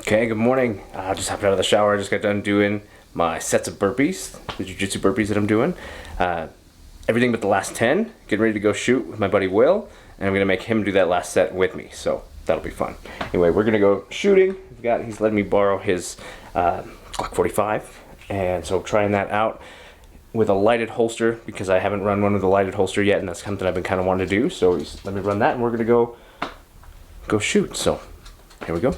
Okay, good morning. I just hopped out of the shower. I just got done doing my sets of burpees, the jiu-jitsu burpees that I'm doing. Everything but the last 10. Getting ready to go shoot with my buddy Will, and I'm gonna make him do that last set with me. So that'll be fun. Anyway, we're gonna go shooting. He's letting me borrow his Glock 45, and so trying that out with a lighted holster because I haven't run one with a lighted holster yet, and that's something I've been kind of wanting to do. So he's let me run that, and we're gonna go shoot. So here we go.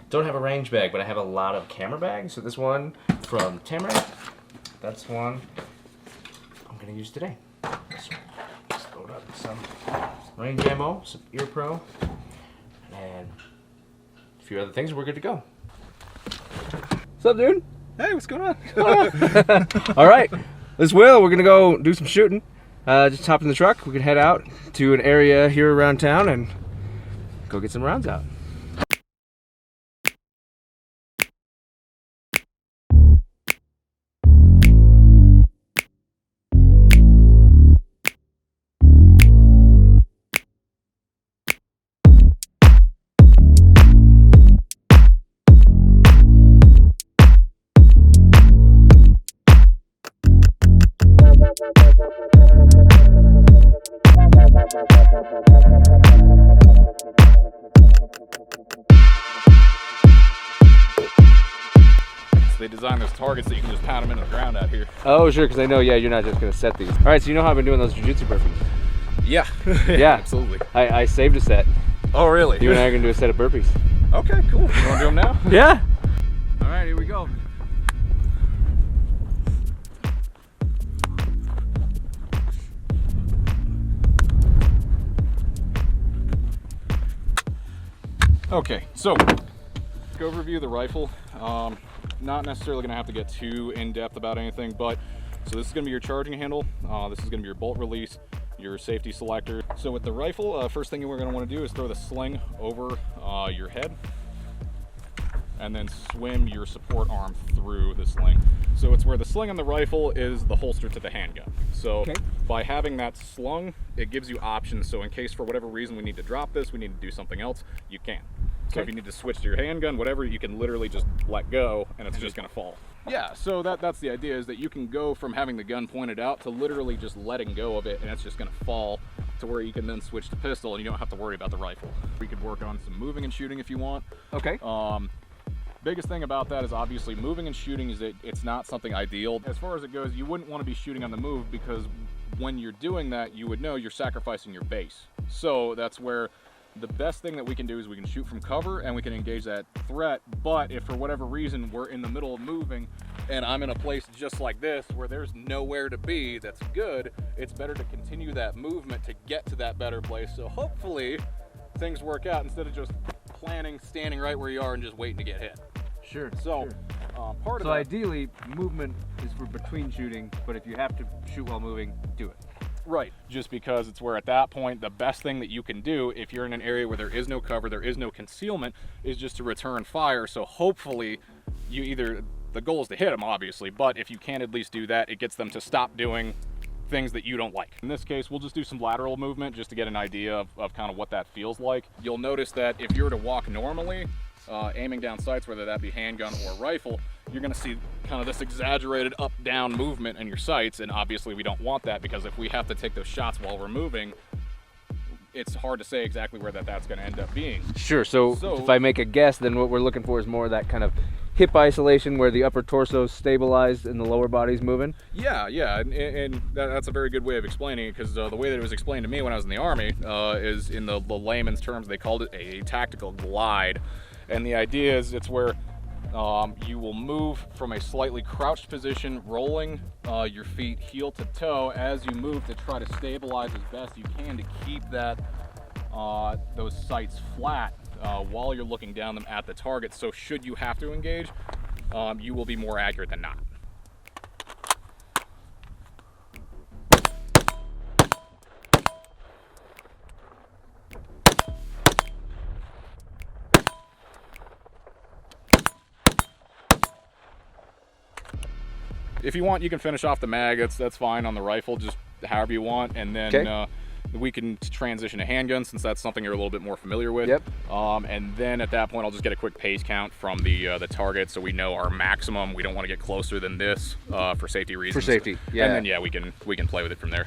Don't have a range bag, but I have a lot of camera bags. So this one from Tamarack, that's one I'm gonna use today. Just load up some range ammo, some ear pro, and a few other things. We're good to go. What's up, dude? Hey, what's going on? All right, this Will. We're gonna go do some shooting. Just hop in the truck. We can head out to an area here around town and go get some rounds out. They designed those targets so you can just pound them into the ground out here. Oh, sure, because I know, yeah, you're not just going to set these. All right, so you know how I've been doing those jiu-jitsu burpees? Yeah. Yeah. Absolutely. I saved a set. Oh, really? You and I are going to do a set of burpees. Okay, cool. You want to do them now? Yeah. All right, here we go. Okay, so go review the rifle. Not necessarily going to have to get too in-depth about anything, but so this is going to be your charging handle. This is going to be your bolt release, your safety selector. So with the rifle, first thing we're going to want to do is throw the sling over your head and then swim your support arm through the sling. So it's where the sling on the rifle is the holster to the handgun. So by having that slung, it gives you options. So in case for whatever reason we need to drop this, we need to do something else, you can. So if you need to switch to your handgun, whatever, you can literally just let go and it's just gonna fall. Yeah, so that's the idea, is that you can go from having the gun pointed out to literally just letting go of it and it's just gonna fall to where you can then switch to pistol and you don't have to worry about the rifle. We could work on some moving and shooting if you want. Okay. Biggest thing about that is obviously moving and shooting is that it's not something ideal. As far as it goes, you wouldn't want to be shooting on the move because when you're doing that, you would know you're sacrificing your base. So that's where the best thing that we can do is we can shoot from cover and we can engage that threat. But if for whatever reason we're in the middle of moving and I'm in a place just like this where there's nowhere to be that's good, it's better to continue that movement to get to that better place. So hopefully things work out instead of just planning, standing right where you are and just waiting to get hit. Sure. So part of so that, ideally, movement is for between shooting, but if you have to shoot while moving, do it. right, just because it's where at that point the best thing that you can do if you're in an area where there is no cover, there is no concealment, is just to return fire. So hopefully you either, the goal is to hit them obviously, but if you can at least do that, it gets them to stop doing things that you don't like. In this case, we'll just do some lateral movement just to get an idea of kind of what that feels like. You'll notice that if you were to walk normally, aiming down sights, whether that be handgun or rifle, you're going to see kind of this exaggerated up-down movement in your sights, and obviously we don't want that because if we have to take those shots while we're moving, it's hard to say exactly where that's going to end up being. Sure, so if I make a guess, then what we're looking for is more of that kind of hip isolation where the upper torso is stabilized and the lower body's moving? Yeah, and that's a very good way of explaining it, because the way that it was explained to me when I was in the Army is in the layman's terms, they called it a tactical glide. And the idea is it's where you will move from a slightly crouched position, rolling your feet heel to toe as you move to try to stabilize as best you can to keep that those sights flat while you're looking down them at the target. So should you have to engage, you will be more accurate than not. if you want, you can finish off the mag. That's fine on the rifle, just however you want, and then we can transition to handgun since that's something you're a little bit more familiar with. Yep. And then at that point, I'll just get a quick pace count from the target, so we know our maximum. We don't want to get closer than this for safety reasons. For safety, yeah. And then yeah, we can play with it from there.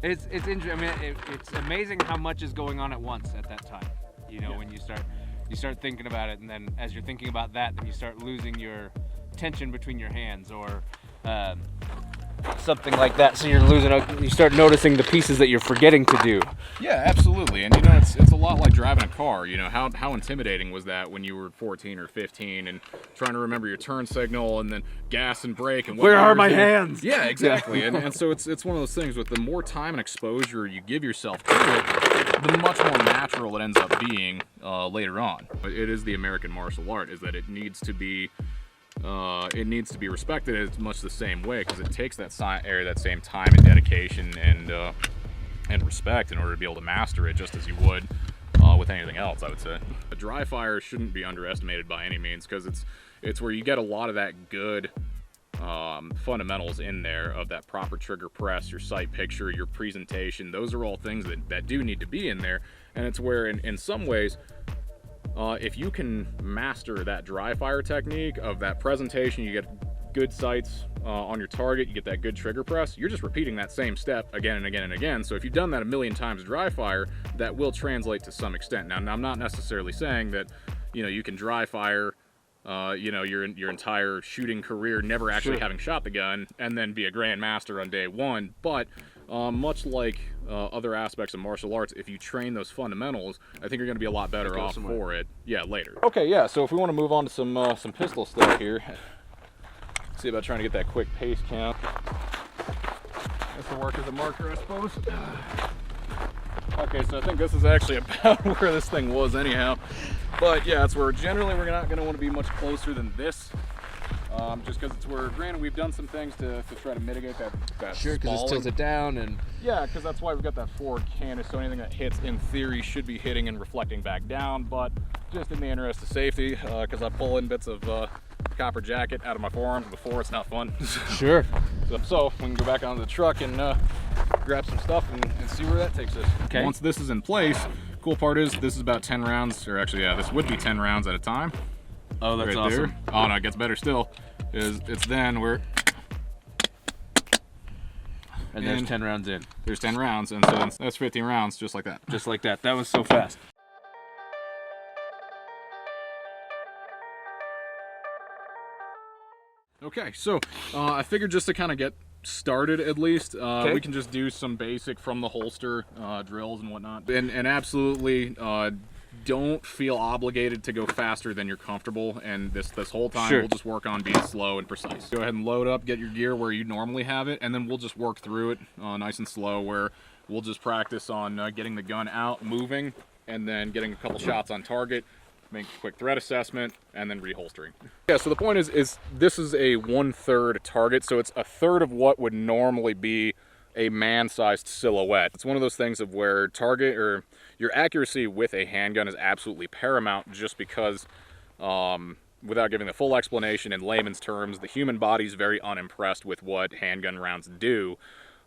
It's interesting. I mean, it's amazing how much is going on at once at that time. You know, when you start thinking about it, and then as you're thinking about that, then you start losing your tension between your hands, or something like that. So you start noticing the pieces that you're forgetting to do. Yeah, absolutely. And you know, it's a lot like driving a car. You know, how intimidating was that when you were 14 or 15 and trying to remember your turn signal and then gas and brake and where are my hands? Yeah, exactly. And so it's one of those things with the more time and exposure you give yourself to it, the much more natural it ends up being later on. But it is the American martial art, is that it needs to be respected as much the same way, because it takes that same time and dedication and respect in order to be able to master it, just as you would with anything else, I would say. A dry fire shouldn't be underestimated by any means, because it's where you get a lot of that good fundamentals in there of that proper trigger press, your sight picture, your presentation. Those are all things that do need to be in there, and it's where in some ways, if you can master that dry fire technique of that presentation, you get good sights on your target, you get that good trigger press, you're just repeating that same step again and again and again. So if you've done that a million times dry fire, that will translate to some extent. Now I'm not necessarily saying that, you know, you can dry fire, you know, your entire shooting career never actually having shot the gun and then be a grandmaster on day one, but much like other aspects of martial arts, if you train those fundamentals, I think you're going to be a lot better off for it. Yeah, later. Okay, yeah. So if we want to move on to some pistol stuff here, see about trying to get that quick pace count. This will work as a marker, I suppose. Okay, so I think this is actually about where this thing was anyhow. But yeah, it's where generally we're not going to want to be much closer than this. Just because it's where, granted, we've done some things to try to mitigate that Sure, because it's tilted down, and yeah, because that's why we've got that forward canvas, so anything that hits in theory should be hitting and reflecting back down. But just in the interest of safety, because I pull in bits of copper jacket out of my forearms before, it's not fun. Sure. So we can go back onto the truck and grab some stuff and see where that takes us. Okay. Once this is in place, cool part is this is about 10 rounds, or actually, yeah, this would be 10 rounds at a time. Oh, that's right awesome. There. Oh no, it gets better still. It's then where. And there's 10 rounds in. There's 10 rounds, and so that's 15 rounds, just like that. Just like that. That was so fast. Okay, so I figured just to kind of get started at least, we can just do some basic from the holster drills and whatnot. And absolutely don't feel obligated to go faster than you're comfortable, and this whole time we'll just work on being slow and precise. Go ahead and load up, get your gear where you normally have it, and then we'll just work through it nice and slow, where we'll just practice on getting the gun out, moving, and then getting a couple shots on target, make a quick threat assessment, and then reholstering. Yeah, so the point is this is a 1/3 target, so it's a third of what would normally be a man-sized silhouette. It's one of those things of where target or your accuracy with a handgun is absolutely paramount, just because without giving the full explanation in layman's terms, the human body is very unimpressed with what handgun rounds do,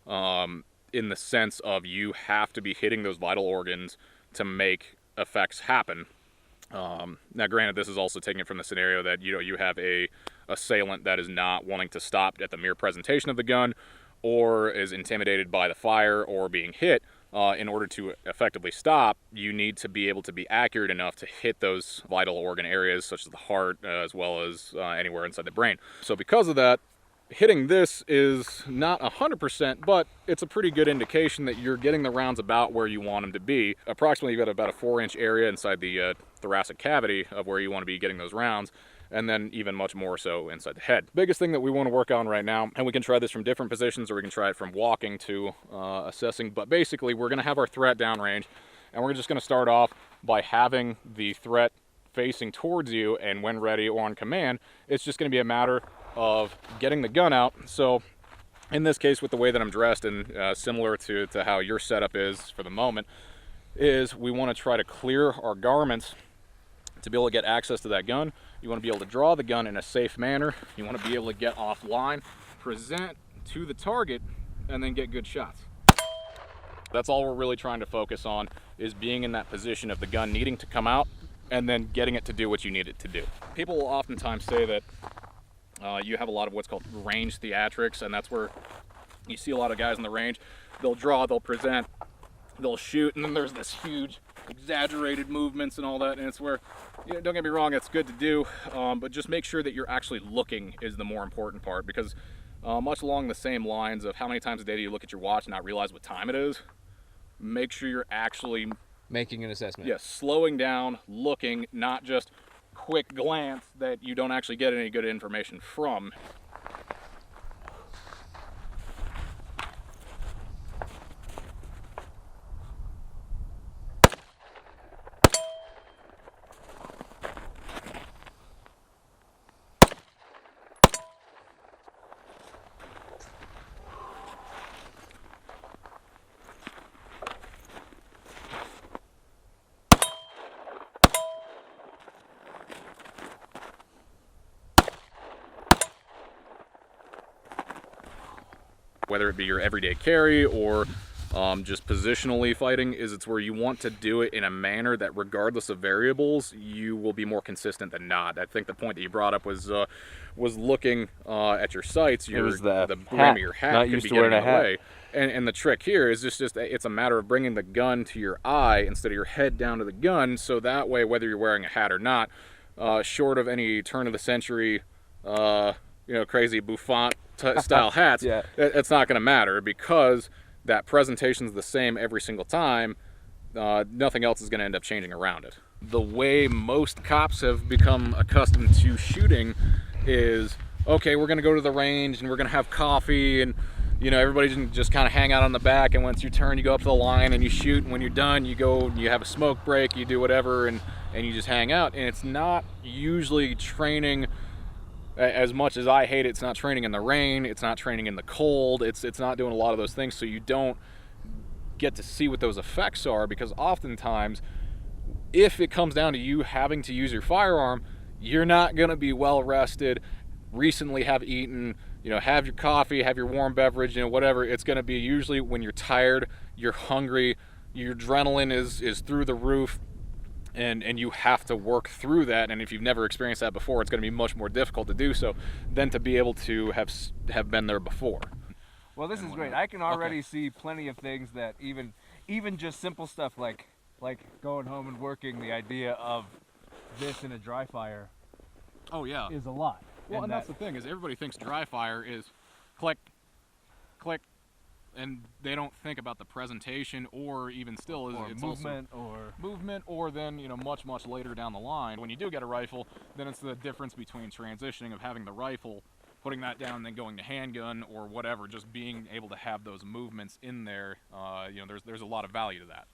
in the sense of you have to be hitting those vital organs to make effects happen. Now granted, this is also taking it from the scenario that you have a assailant that is not wanting to stop at the mere presentation of the gun, or is intimidated by the fire or being hit. In order to effectively stop, you need to be able to be accurate enough to hit those vital organ areas, such as the heart, as well as anywhere inside the brain. So because of that, hitting this is not 100%, but it's a pretty good indication that you're getting the rounds about where you want them to be. Approximately, you've got about a 4-inch area inside the thoracic cavity of where you want to be getting those rounds, and then even much more so inside the head. Biggest thing that we want to work on right now, and we can try this from different positions, or we can try it from walking to assessing, but basically we're going to have our threat downrange, and we're just going to start off by having the threat facing towards you, and when ready or on command, it's just going to be a matter of getting the gun out. So in this case, with the way that I'm dressed, and similar to how your setup is for the moment, is we want to try to clear our garments to be able to get access to that gun. You want to be able to draw the gun in a safe manner. You want to be able to get offline, present to the target, and then get good shots. That's all we're really trying to focus on, is being in that position of the gun needing to come out and then getting it to do what you need it to do. People will oftentimes say that you have a lot of what's called range theatrics, and that's where you see a lot of guys in the range. They'll draw, they'll present, they'll shoot, and then there's this huge exaggerated movements and all that, and it's where, you know, don't get me wrong, it's good to do, but just make sure that you're actually looking is the more important part, because much along the same lines of how many times a day do you look at your watch and not realize what time it is, make sure you're actually Making an assessment. yes, slowing down, looking, not just quick glance that you don't actually get any good information from. Whether it be your everyday carry or just positionally fighting, is it's where you want to do it in a manner that regardless of variables, you will be more consistent than not. I think the point that you brought up was looking at your sights. It was the brim of your hat not could used be to wearing getting a in the hat. way. And the trick here is just it's a matter of bringing the gun to your eye instead of your head down to the gun, so that way, whether you're wearing a hat or not, short of any turn of the century crazy bouffant style hats, Yeah. it's not going to matter, because that presentation's the same every single time. Nothing else is going to end up changing around it. The way most cops have become accustomed to shooting is, okay, we're going to go to the range and we're going to have coffee, and everybody can just kind of hang out on the back, and once you turn, you go up to the line and you shoot, and when you're done, you go, you have a smoke break, you do whatever, and you just hang out. And it's not usually training. As much as I hate it, it's not training in the rain, it's not training in the cold, it's not doing a lot of those things, so you don't get to see what those effects are, because oftentimes, if it comes down to you having to use your firearm, you're not going to be well rested, recently have eaten, have your coffee, have your warm beverage, whatever. It's going to be usually when you're tired, you're hungry, your adrenaline is through the roof, and you have to work through that. And if you've never experienced that before, it's going to be much more difficult to do so than to be able to have been there before. Well, this is great. I can already see plenty of things that even just simple stuff like going home and working, the idea of this in a dry fire Oh yeah. is a lot. Well, and that's the thing, is everybody thinks dry fire is click, click, and they don't think about the presentation, or even still, it's movement, also movement, or then much later down the line, when you do get a rifle, then it's the difference between transitioning of having the rifle, putting that down, and then going to handgun or whatever. Just being able to have those movements in there, there's a lot of value to that.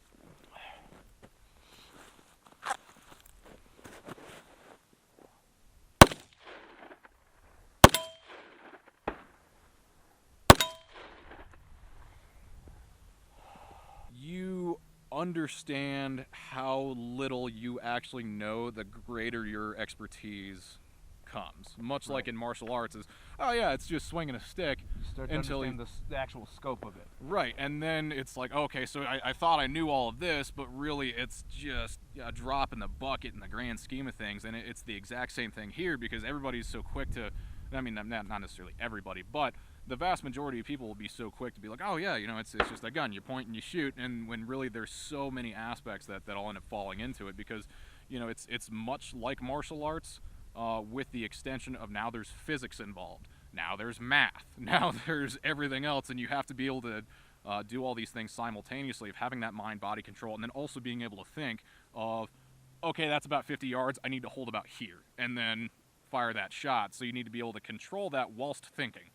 You understand how little you actually know, the greater your expertise comes. Much like in martial arts is, oh yeah, it's just swinging a stick. You start to until understand the actual scope of it. Right, and then it's like, okay, so I thought I knew all of this, but really it's just a drop in the bucket in the grand scheme of things. And it's the exact same thing here, because everybody's so quick to, I mean, not necessarily everybody, but the vast majority of people will be so quick to be like, oh yeah, it's just a gun, you point and you shoot, and when really there's so many aspects that all end up falling into it, because it's much like martial arts, with the extension of now there's physics involved, now there's math, now there's everything else, and you have to be able to do all these things simultaneously, of having that mind-body control, and then also being able to think of, okay, that's about 50 yards, I need to hold about here, and then fire that shot. So you need to be able to control that whilst thinking.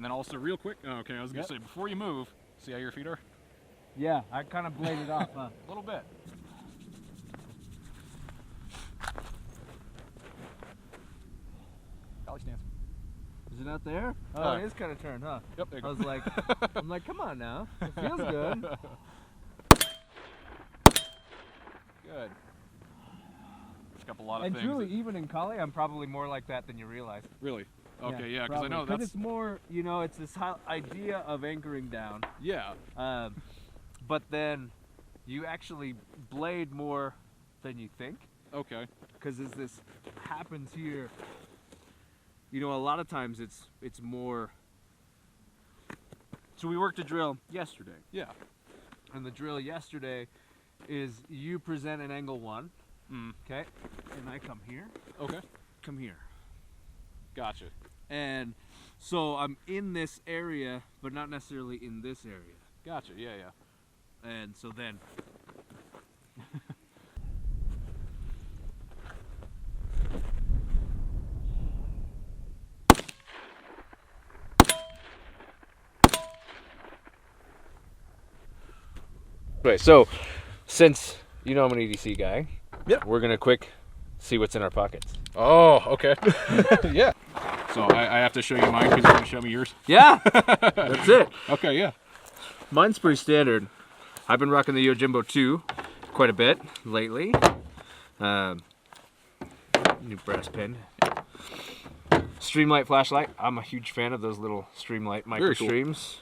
then also real quick, okay, I was gonna say, before you move, see how your feet are? Yeah, I kind of bladed off, huh? A little bit. Collie stance. Is it out there? Oh, it is kind of turned, huh? Yep, there you go. I was like, I'm like, come on now. It feels good. Good. Pick up a lot of And things. truly, even in Collie, I'm probably more like that than you realize. Really? Okay, yeah, because I know Because that's... it's more, you know, it's this idea of anchoring down. Yeah. But then you actually blade more than you think. Okay. Because as this happens here, you know, a lot of times it's more. So we worked a drill yesterday. Yeah. And the drill yesterday is you present an angle 1. Okay. And I come here. Okay. Come here. Gotcha. And so I'm in this area, but not necessarily in this area. Gotcha. Yeah, yeah. And so then. Okay, so since you know I'm an EDC guy, Yep. we're gonna quick see what's in our pockets. Oh, okay. Yeah. So I have to show you mine because you're gonna show me yours. Yeah, that's it. Okay, yeah. Mine's pretty standard. I've been rocking the Yojimbo 2 quite a bit lately. New brass pin. Streamlight flashlight. I'm a huge fan of those little Streamlight micro Very cool. streams.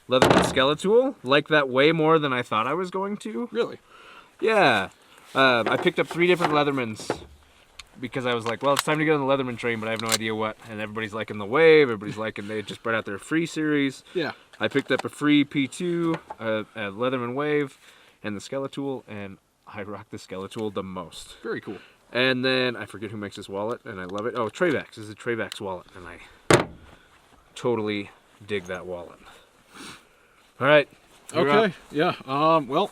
Leatherman Skeletool. Like that way more than I thought I was going to. Really? Yeah. I picked up 3 different Leathermans because I was like, well, it's time to get on the Leatherman train, but I have no idea what. And everybody's liking the Wave. Everybody's liking, they just brought out their free series. Yeah. I picked up a free P2, a Leatherman Wave, and the Skeletool, and I rock the Skeletool the most. Very cool. And then I forget who makes this wallet, and I love it. Oh, Travax. This is a Travax wallet, and I totally dig that wallet. All right. You're Okay. up. Yeah. Well.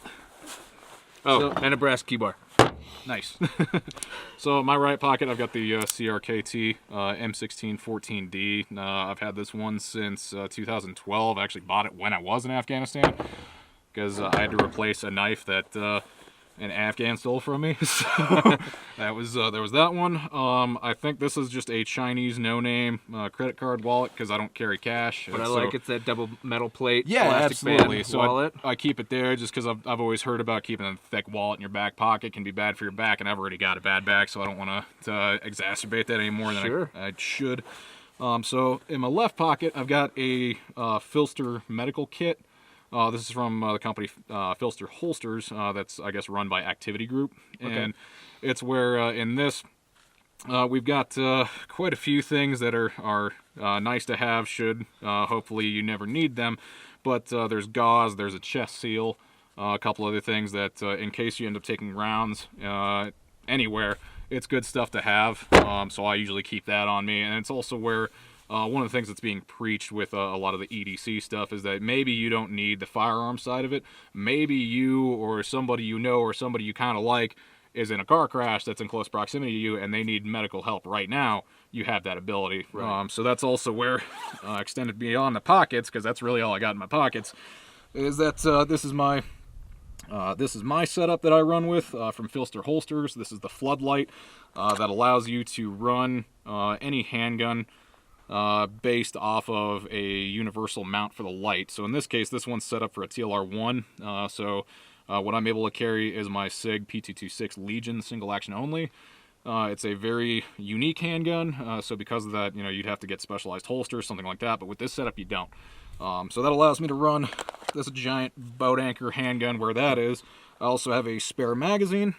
Oh, So- and a brass key bar. Nice. So in my right pocket, I've got the CRKT M16 14D. I've had this one since 2012. I actually bought it when I was in Afghanistan because I had to replace a knife that an Afghan stole from me. So that was there was that one. I think this is just a Chinese no-name credit card wallet because I don't carry cash. But I So- like it's that double metal plate. Yeah, plastic absolutely. band So wallet. I keep it there just because I've always heard about keeping a thick wallet in your back pocket can be bad for your back, and I've already got a bad back, so I don't want to exacerbate that any more than Sure. I should. So in my left pocket, I've got a Filster medical kit. This is from the company Filster Holsters. That's, I guess, run by Activity Group. And it's where in this we've got quite a few things that are nice to have should hopefully you never need them. But there's gauze, there's a chest seal, a couple other things that in case you end up taking rounds anywhere, it's good stuff to have. So I usually keep that on me. And it's also where one of the things that's being preached with a lot of the EDC stuff is that maybe you don't need the firearm side of it. Maybe you or somebody you know or somebody you kind of like is in a car crash that's in close proximity to you and they need medical help right now. You have that ability. Right. So that's also where extended beyond the pockets, because that's really all I got in my pockets, is that this is my setup that I run with from Filster Holsters. This is the floodlight that allows you to run any handgun based off of a universal mount for the light. So in this case, this one's set up for a TLR1. So what I'm able to carry is my SIG P226 Legion single action only. It's a very unique handgun. So because of that, you'd have to get specialized holsters, something like that. But with this setup, you don't. So that allows me to run this giant boat anchor handgun where that is. I also have a spare magazine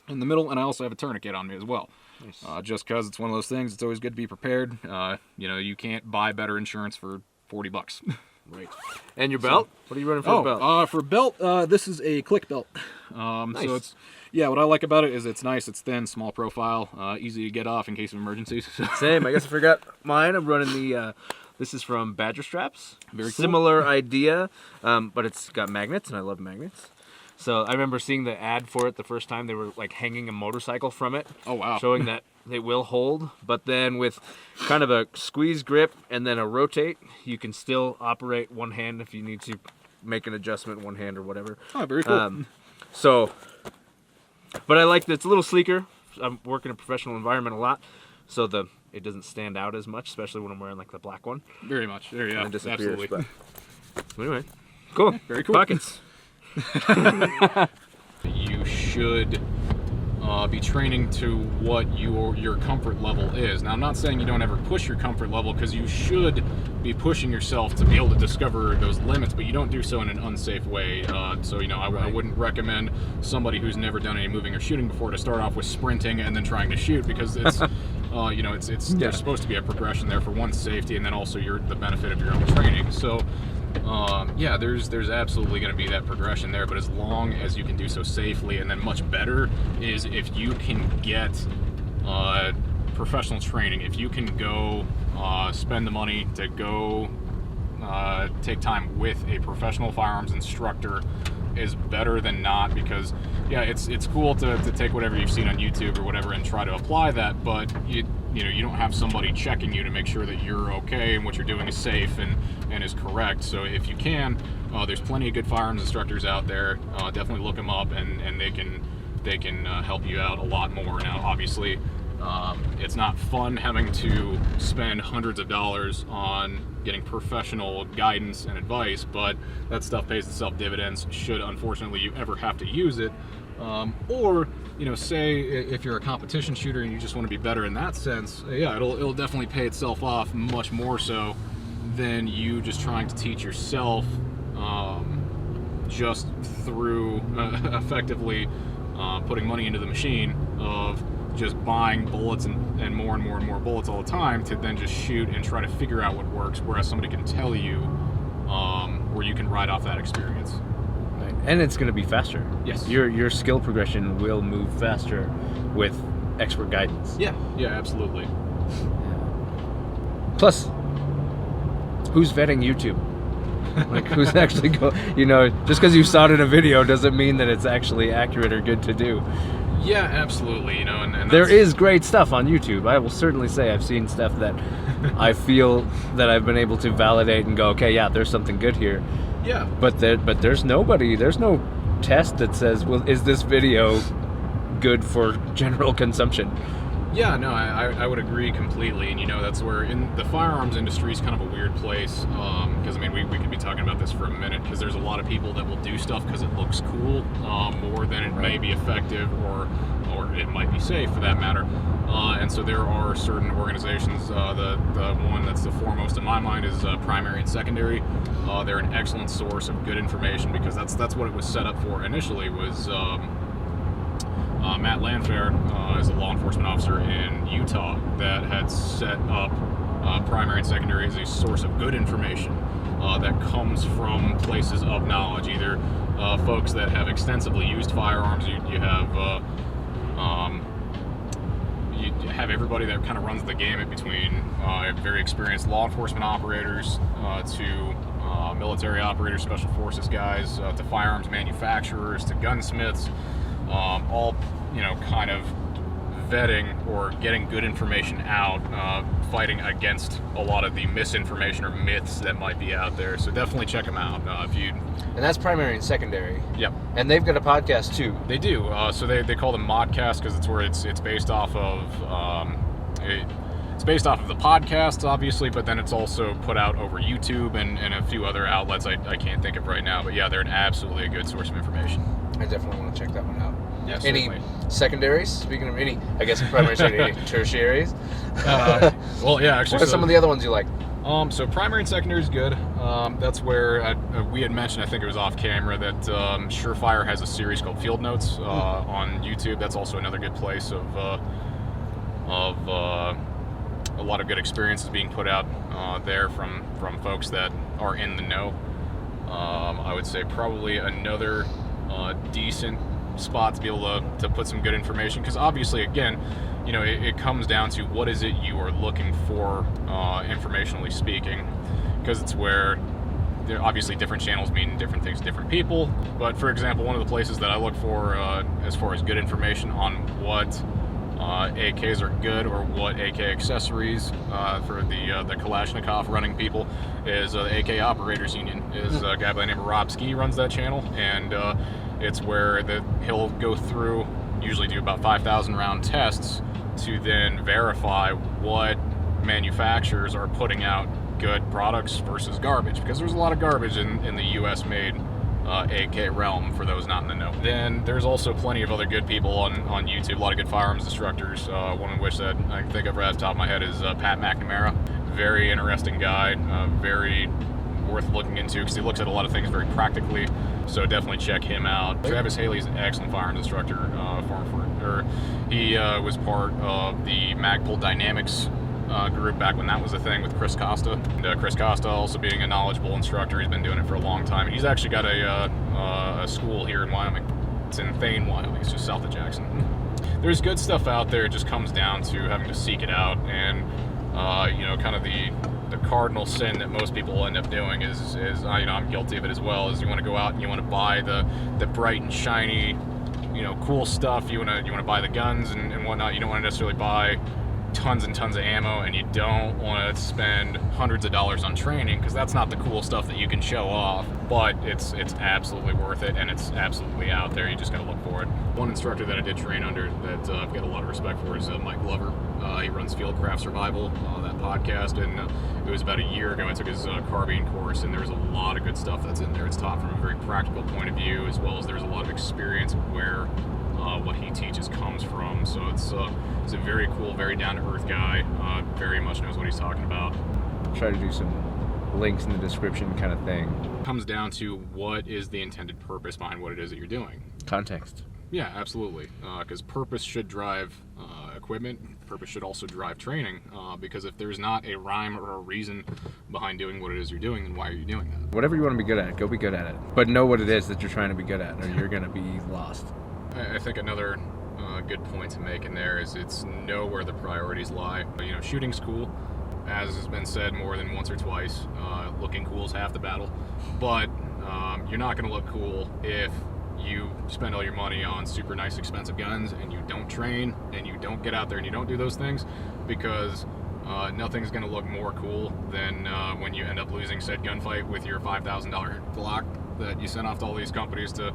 in the middle, and I also have a tourniquet on me as well. Nice. Just because it's one of those things, it's always good to be prepared. You can't buy better insurance for $40. Right. And your belt? What are you running for a belt? For belt, this is a click belt. Nice. So it's, what I like about it is it's nice, it's thin, small profile, easy to get off in case of emergencies. Same. I guess I forgot mine. I'm running the. This is from Badger Straps. Very cool. Similar idea, but it's got magnets, and I love magnets. So I remember seeing the ad for it the first time. They were like hanging a motorcycle from it. Oh, wow. Showing that it will hold, but then with kind of a squeeze grip and then a rotate, you can still operate one hand if you need to make an adjustment one hand or whatever. Oh, very cool. But I like that it's a little sleeker. I'm working in a professional environment a lot, so it doesn't stand out as much, especially when I'm wearing like the black one. Very much. There you go. Absolutely. But anyway, cool. Very cool. Pockets. You should be training to what your comfort level is. Now, I'm not saying you don't ever push your comfort level, because you should be pushing yourself to be able to discover those limits, but you don't do so in an unsafe way. So, I wouldn't recommend somebody who's never done any moving or shooting before to start off with sprinting and then trying to shoot, because it's, there's supposed to be a progression there for one's safety, and then also the benefit of your own training. So, there's absolutely going to be that progression there, but as long as you can do so safely, and then much better is if you can get professional training. If you can go spend the money to go take time with a professional firearms instructor, is better than not, because it's cool to take whatever you've seen on YouTube or whatever and try to apply that, but you don't have somebody checking you to make sure that you're okay and what you're doing is safe and is correct. So if you can, there's plenty of good firearms instructors out there. Definitely look them up, and they can help you out a lot more. Now, obviously, it's not fun having to spend hundreds of dollars on getting professional guidance and advice, but that stuff pays itself dividends should, unfortunately, you ever have to use it. Or, say if you're a competition shooter and you just want to be better in that sense, it'll definitely pay itself off much more so than you just trying to teach yourself just through effectively putting money into the machine of just buying bullets and more and more and more bullets all the time to then just shoot and try to figure out what works, whereas somebody can tell you where you can ride off that experience. Right. And it's going to be faster. Yes. Your skill progression will move faster with expert guidance. Yeah, absolutely. Plus, who's vetting YouTube? Like, who's actually just because you saw it in a video doesn't mean that it's actually accurate or good to do. Yeah, absolutely. And there is great stuff on YouTube. I will certainly say I've seen stuff that I feel that I've been able to validate and go, okay, yeah, there's something good here. Yeah. But there's no test that says, well, is this video good for general consumption? Yeah, no, I would agree completely, and that's where in the firearms industry is kind of a weird place, because we could be talking about this for a minute, because there's a lot of people that will do stuff because it looks cool more than it may be effective or it might be safe for that matter, and so there are certain organizations. The one that's the foremost in my mind is Primary and Secondary. They're an excellent source of good information, because that's what it was set up for initially. Was Matt Landfair is a law enforcement officer in Utah that had set up Primary and Secondary as a source of good information that comes from places of knowledge, either folks that have extensively used firearms. You have everybody that kind of runs the gamut between very experienced law enforcement operators to military operators, special forces guys, to firearms manufacturers, to gunsmiths, all kind of vetting or getting good information out, fighting against a lot of the misinformation or myths that might be out there. So definitely check them out if you. And that's Primary and Secondary. Yep. And they've got a podcast too. They do. So they call them modcasts, because it's where it's based off of. It's based off of the podcasts, obviously, but then it's also put out over YouTube and a few other outlets I can't think of right now. But yeah, they're absolutely a good source of information. I definitely want to check that one out. Yeah, any secondaries? Speaking of any, I guess primary, secondary, any tertiaries? Well, yeah, actually. What are some of the other ones you like? So Primary and Secondary is good. That's where we had mentioned, I think it was off camera, that Surefire has a series called Field Notes on YouTube. That's also another good place of a lot of good experiences being put out there from folks that are in the know. I would say probably another decent spot to be able to put some good information, because obviously, again, it comes down to what is it you are looking for, informationally speaking, because it's where obviously different channels mean different things to different people. But for example, one of the places that I look for as far as good information on what AKs are good or what AK accessories for the Kalashnikov running people is the AK Operators Union. Is a guy by the name of Rob Ski runs that channel, and it's where he'll go through, usually do about 5,000 round tests to then verify what manufacturers are putting out good products versus garbage, because there's a lot of garbage in the US made AK realm, for those not in the know. Then there's also plenty of other good people on YouTube, a lot of good firearms instructors, one of which that I can think of right off the top of my head is Pat McNamara. Very interesting guy, very worth looking into because he looks at a lot of things very practically, so definitely check him out. Travis Haley's an excellent firearms instructor. He was part of the Magpul Dynamics group back when that was a thing with Chris Costa. And Chris Costa also being a knowledgeable instructor, he's been doing it for a long time. And he's actually got a school here in Wyoming. It's in Thane, Wyoming. It's just south of Jackson. There's good stuff out there. It just comes down to having to seek it out, and kind of the cardinal sin that most people end up doing is I'm guilty of it as well, is you want to go out and you want to buy the bright and shiny, cool stuff. You want to buy the guns and whatnot. You don't want to necessarily buy tons and tons of ammo, and you don't want to spend hundreds of dollars on training, because that's not the cool stuff that you can show off, but it's absolutely worth it, and it's absolutely out there. You just gotta look for it. One instructor that I did train under that I've got a lot of respect for is Mike Glover. He runs Fieldcraft Survival, that podcast, and it was about a year ago I took his carbine course, and there's a lot of good stuff that's in there. It's taught from a very practical point of view, as well as there's a lot of experience where what he teaches comes from. So it's a very cool, very down-to-earth guy, very much knows what he's talking about. Try to do some links in the description kind of thing. It comes down to what is the intended purpose behind what it is that you're doing. Context. Yeah, absolutely. Because purpose should drive equipment. Purpose should also drive training. Because if there's not a rhyme or a reason behind doing what it is you're doing, then why are you doing that? Whatever you want to be good at, go be good at it. But know what it is that you're trying to be good at, or you're going to be lost. I think another good point to make in there is it's know where the priorities lie. Shooting's cool, as has been said more than once or twice. Looking cool is half the battle, but you're not going to look cool if you spend all your money on super nice expensive guns and you don't train and you don't get out there and you don't do those things, because nothing's going to look more cool than when you end up losing said gunfight with your $5,000 Glock that you sent off to all these companies to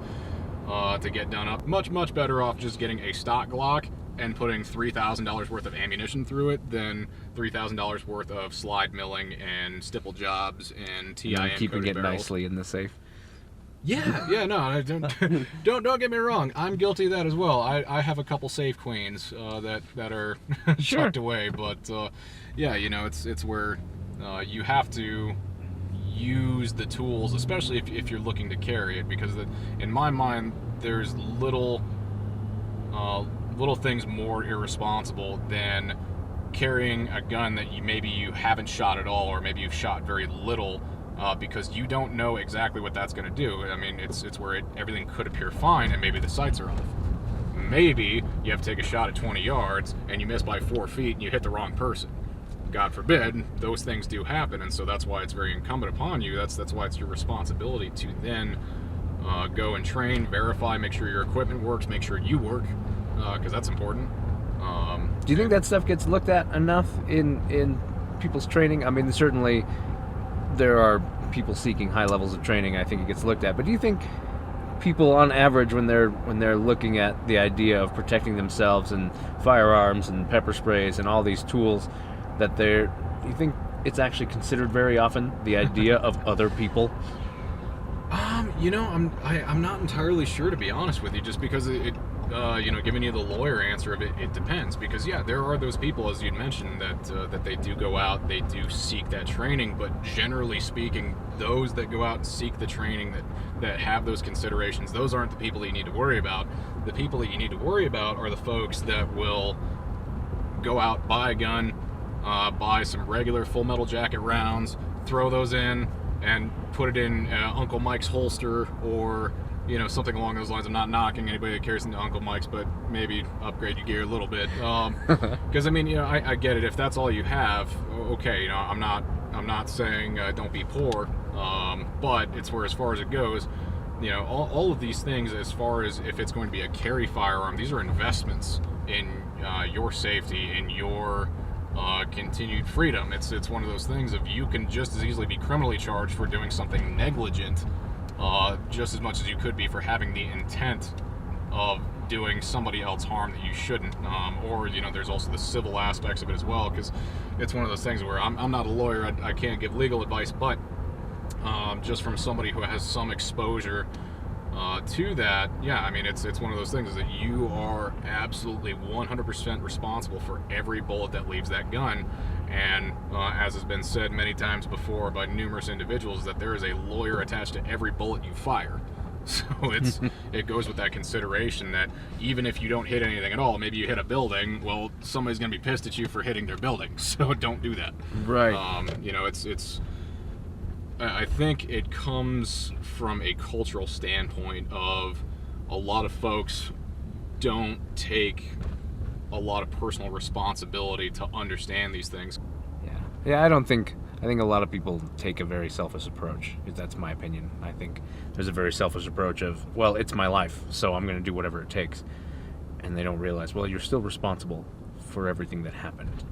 get done up. Much better off just getting a stock Glock and putting $3,000 worth of ammunition through it than $3,000 worth of slide milling and stipple jobs and TIM keeping it barrels. nicely in the safe. Yeah, no, don't get me wrong. I'm guilty of that as well. I have a couple safe queens that are tucked away, but it's where you have to use the tools, especially if you're looking to carry it, because in my mind there's little things more irresponsible than carrying a gun that maybe you haven't shot at all, or maybe you've shot very little, because you don't know exactly what that's going to do. I mean, it's where everything could appear fine and maybe the sights are off. Maybe you have to take a shot at 20 yards and you miss by 4 feet and you hit the wrong person. God forbid, those things do happen, and so that's why it's very incumbent upon you. That's why it's your responsibility to then go and train, verify, make sure your equipment works, make sure you work, because that's important. Do you think that stuff gets looked at enough in people's training? I mean, certainly there are people seeking high levels of training. I think it gets looked at, but do you think people on average, when they're looking at the idea of protecting themselves and firearms and pepper sprays and all these tools, do you think it's actually considered very often, the idea of other people? I'm not entirely sure, to be honest with you, just because giving you the lawyer answer of it depends, because there are those people, as you'd mentioned, that they do go out, they do seek that training, but generally speaking, those that go out and seek the training that have those considerations, those aren't the people that you need to worry about. The people that you need to worry about are the folks that will go out, buy a gun, buy some regular full metal jacket rounds, throw those in, and put it in Uncle Mike's holster, or something along those lines. I'm not knocking anybody that carries into Uncle Mike's, but maybe upgrade your gear a little bit. Because I get it. If that's all you have, okay. I'm not saying don't be poor. But it's where, as far as it goes, you know, all of these things, as far as if it's going to be a carry firearm, these are investments in your safety, in your continued freedom. It's one of those things of, you can just as easily be criminally charged for doing something negligent, just as much as you could be for having the intent of doing somebody else harm that you shouldn't. Or, you know, there's also the civil aspects of it as well, because it's one of those things where I'm not a lawyer, I can't give legal advice, but just from somebody who has some exposure to that, yeah, I mean, it's one of those things that you are absolutely 100% responsible for every bullet that leaves that gun. And as has been said many times before by numerous individuals, that there is a lawyer attached to every bullet you fire. So it goes with that consideration that even if you don't hit anything at all, maybe you hit a building, well, somebody's going to be pissed at you for hitting their building. So don't do that. Right. You know, I think it comes from a cultural standpoint of, a lot of folks don't take a lot of personal responsibility to understand these things. Yeah, I think a lot of people take a very selfish approach. That's my opinion. I think there's a very selfish approach of, well, it's my life, so I'm going to do whatever it takes. And they don't realize, well, you're still responsible for everything that happened,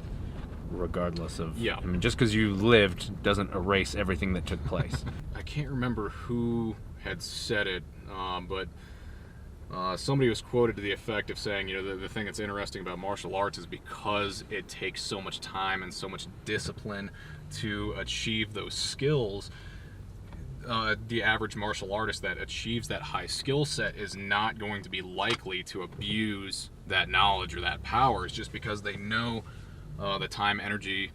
regardless of... Yeah. I mean, just because you lived doesn't erase everything that took place. I can't remember who had said it, but somebody was quoted to the effect of saying, you know, the thing that's interesting about martial arts is because it takes so much time and so much discipline to achieve those skills, the average martial artist that achieves that high skill set is not going to be likely to abuse that knowledge or that power, just because they know the time, energy,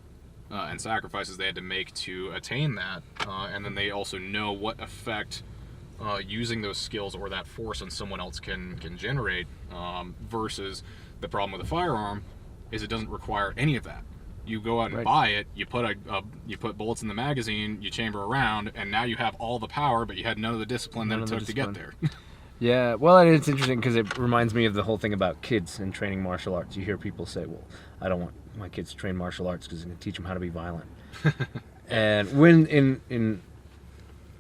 and sacrifices they had to make to attain that, and then they also know what effect using those skills or that force on someone else can generate, versus the problem with a firearm is it doesn't require any of that. You go out and buy it, you put bullets in the magazine, you chamber around, and now you have all the power, but you had none of the discipline that it took to get there. Yeah, well, and it's interesting because it reminds me of the whole thing about kids and training martial arts. You hear people say, well, I don't want my kids to train martial arts because it's going to teach them how to be violent. And when in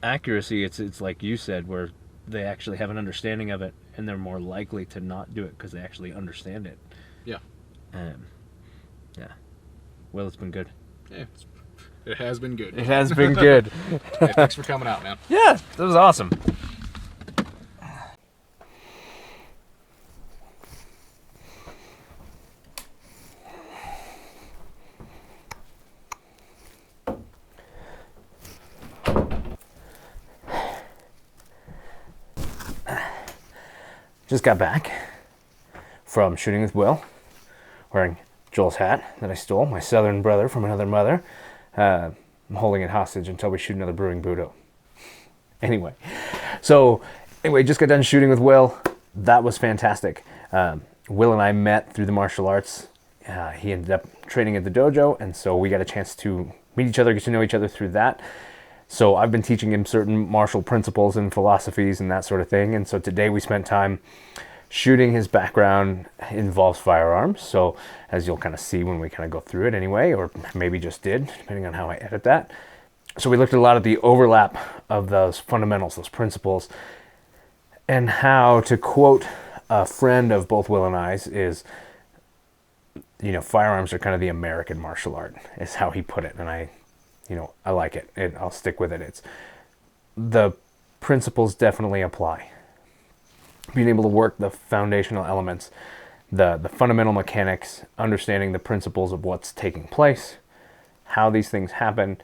accuracy, it's like you said, where they actually have an understanding of it, and they're more likely to not do it because they actually understand it. Yeah. Yeah. Well, it's been good. Yeah, it has been good. It has been good. Hey, thanks for coming out, man. Yeah, that was awesome. Just got back from shooting with Will, wearing Joel's hat that I stole, my southern brother from another mother. I'm holding it hostage until we shoot another brewing Budo. Anyway, just got done shooting with Will. That was fantastic. Will and I met through the martial arts. He ended up training at the dojo, and so we got a chance to meet each other, get to know each other through that. So I've been teaching him certain martial principles and philosophies and that sort of thing. And so today we spent time shooting. His background involves firearms. So as you'll kind of see when we kind of go through it anyway, or maybe just did, depending on how I edit that. So we looked at a lot of the overlap of those fundamentals, those principles, and how, to quote a friend of both Will and I's, is, you know, firearms are kind of the American martial art, is how he put it. And I like it. I'll stick with it. It's the principles definitely apply. Being able to work the foundational elements, the fundamental mechanics, understanding the principles of what's taking place, how these things happen,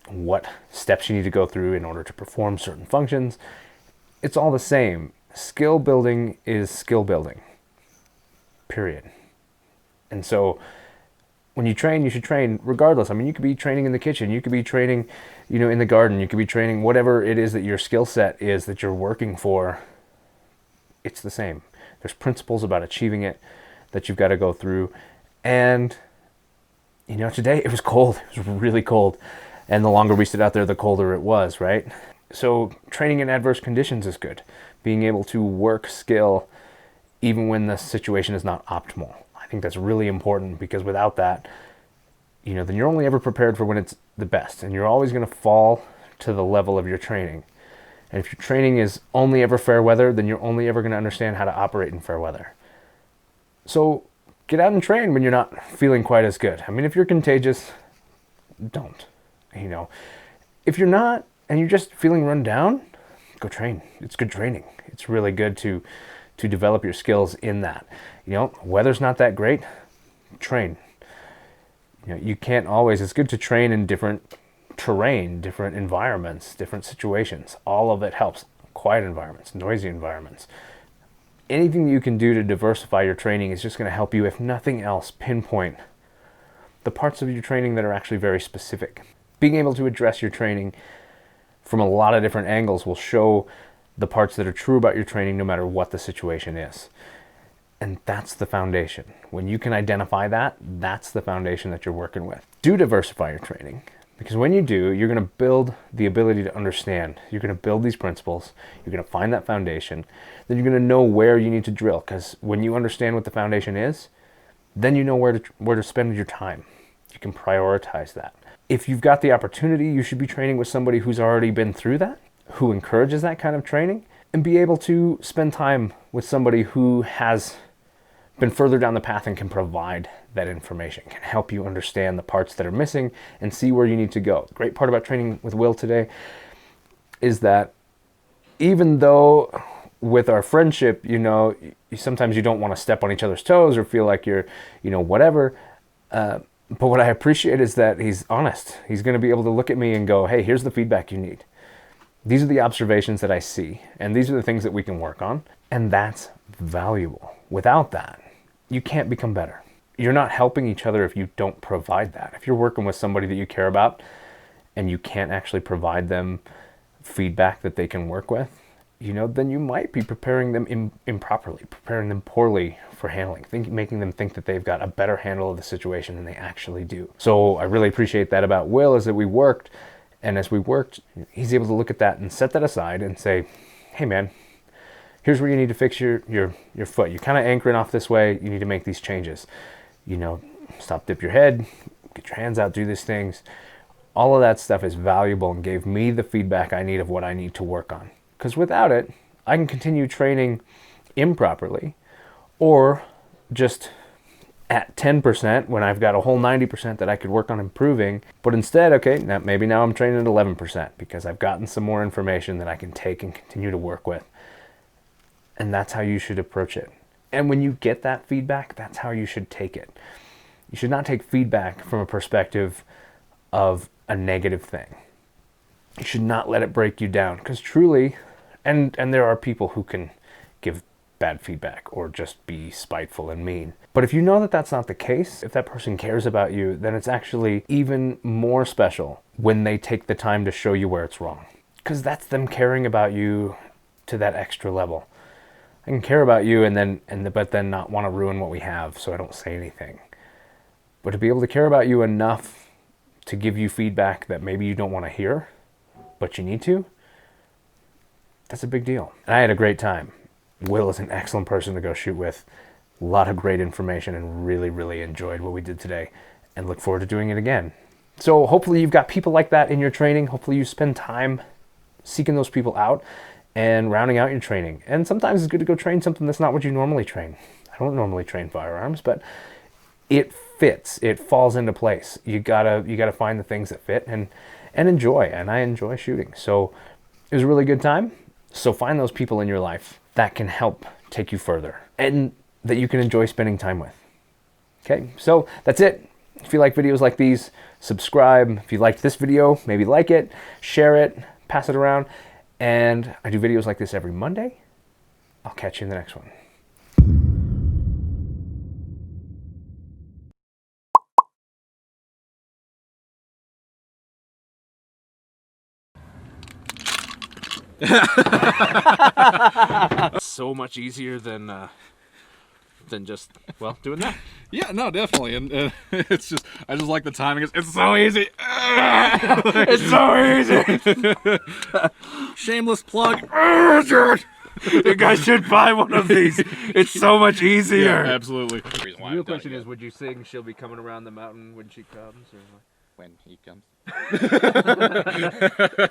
what steps you need to go through in order to perform certain functions. It's all the same. Skill building is skill building. Period. And so when you train, you should train regardless. I mean, you could be training in the kitchen. You could be training, in the garden. You could be training whatever it is that your skill set is that you're working for. It's the same. There's principles about achieving it that you've got to go through. And, today it was cold. It was really cold. And the longer we stood out there, the colder it was, right? So training in adverse conditions is good. Being able to work skill even when the situation is not optimal. I think that's really important, because without that, then you're only ever prepared for when it's the best, and you're always going to fall to the level of your training. And if your training is only ever fair weather, then you're only ever going to understand how to operate in fair weather. So get out and train when you're not feeling quite as good. I mean, if you're contagious, don't. You know, if you're not and you're just feeling run down, go train. It's good training. It's really good to develop your skills in that. You know, weather's not that great, train. You know, you can't always, it's good to train in different terrain, different environments, different situations. All of it helps. Quiet environments, noisy environments. Anything that you can do to diversify your training is just going to help you, if nothing else, pinpoint the parts of your training that are actually very specific. Being able to address your training from a lot of different angles will show the parts that are true about your training no matter what the situation is. And that's the foundation. When you can identify that, that's the foundation that you're working with. Do diversify your training, because when you do, you're going to build the ability to understand. You're going to build these principles. You're going to find that foundation. Then you're going to know where you need to drill, because when you understand what the foundation is, then you know where to spend your time. You can prioritize that. If you've got the opportunity, you should be training with somebody who's already been through that, who encourages that kind of training, and be able to spend time with somebody who has been further down the path and can provide that information, can help you understand the parts that are missing and see where you need to go. The great part about training with Will today is that even though with our friendship, you know, sometimes you don't want to step on each other's toes or feel like you're, you know, whatever. But what I appreciate is that he's honest. He's going to be able to look at me and go, hey, here's the feedback you need. These are the observations that I see, and these are the things that we can work on, and that's valuable. Without that, you can't become better. You're not helping each other if you don't provide that. If you're working with somebody that you care about and you can't actually provide them feedback that they can work with, you know, then you might be preparing them improperly, preparing them poorly for handling, making them think that they've got a better handle of the situation than they actually do. So I really appreciate that about Will, is that we worked, and as we worked, he's able to look at that and set that aside and say, hey man, here's where you need to fix your foot. You're kind of anchoring off this way. You need to make these changes. You know, stop, dip your head, get your hands out, do these things. All of that stuff is valuable and gave me the feedback I need of what I need to work on. Because without it, I can continue training improperly or just at 10% when I've got a whole 90% that I could work on improving. But instead, okay, maybe now I'm training at 11% because I've gotten some more information that I can take and continue to work with. And that's how you should approach it. And when you get that feedback, that's how you should take it. You should not take feedback from a perspective of a negative thing. You should not let it break you down, because truly, and there are people who can give bad feedback or just be spiteful and mean. But if you know that that's not the case, if that person cares about you, then it's actually even more special when they take the time to show you where it's wrong. Because that's them caring about you to that extra level. I can care about you but then not want to ruin what we have, so I don't say anything. But to be able to care about you enough to give you feedback that maybe you don't want to hear, but you need to, that's a big deal. And I had a great time. Will is an excellent person to go shoot with. A lot of great information, and really, really enjoyed what we did today and look forward to doing it again. So hopefully you've got people like that in your training. Hopefully you spend time seeking those people out and rounding out your training. And sometimes it's good to go train something that's not what you normally train. I don't normally train firearms, but it fits. It falls into place. You gotta find the things that fit and enjoy. And I enjoy shooting. So it was a really good time. So find those people in your life that can help take you further and that you can enjoy spending time with. Okay, so that's it. If you like videos like these, subscribe. If you liked this video, maybe like it, share it, pass it around. And I do videos like this every Monday. I'll catch you in the next one. So much easier than just, well, doing that. Yeah, no, definitely. And it's just, I just like the timing. It's so easy. It's so easy. Shameless plug. You guys should buy one of these. It's so much easier. Yeah, absolutely. The real question is, would you sing "She'll Be Coming Around the Mountain When She Comes"? Or when he comes.